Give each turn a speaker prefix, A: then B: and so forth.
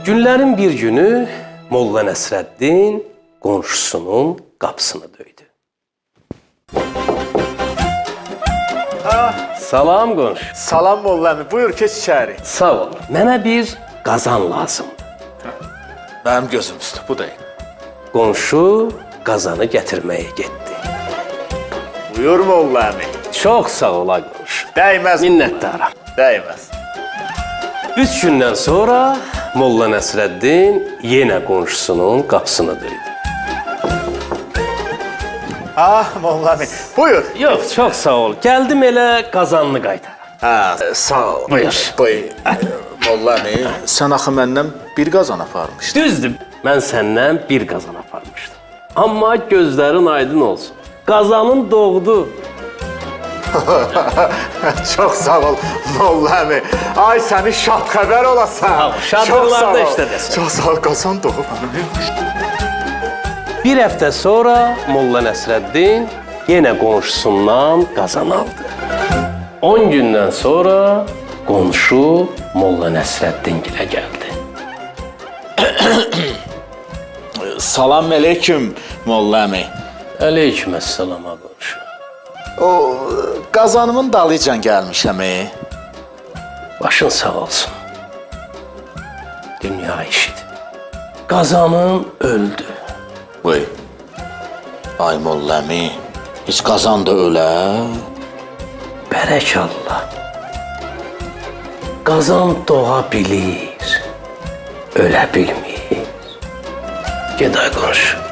A: Günlərin bir günü Molla Nəsrəddin qonşusunun qapısını döydü. Salam qonşu.
B: Salam Mollami, buyur keç içeri.
A: Sağ ol. Mənə bir qazan lazımdır.
B: Benim gözüm üstü, bu değil.
A: Qonşu qazanı gətirməyə getdi.
B: Buyur Mollami.
A: Çox sağ ola qonşu.
B: Değmez.
A: Minnətdaram.
B: Değmez.
A: 3 gündən sonra Molla Nəsrəddin yenə qonşusunun qapısını döydü.
B: Mollami, buyur.
A: Yox, çox sağ ol. Gəldim elə qazanını qaytar.
B: Sağ ol.
A: Buyur.
B: Buyur. Mollami, sen axı məndən bir qazan aparmışdın.
A: Düzdür, mən səndən bir qazan aparmışdım. Amma gözlərin aydın olsun. Qazanın doğdu.
B: Çok sağ ol Mollami. Ay seni şad xəbər olasan.
A: Sağ ol, şadlıqlarda işlə desən.
B: Çok sağ ol, qazan doğub.
A: Bir həftə sonra Molla Nəsrəddin yenə qonşusundan qazan aldı. 10 gündən sonra qonşu Molla Nəsrəddin gilə gəldi.
B: Salam aleyküm Mollami.
A: Aleyküməssalama qonşu.
B: O qazanımın dalıcan gəlmişəm.
A: Başın sağ olsun. Dünya işidir. Qazanın öldü.
B: Vay. Ay Mollami, hiç qazan da ölə.
A: Bərəkallah. Qazan doğa bilir, ölə bilmir. Geday qonşu.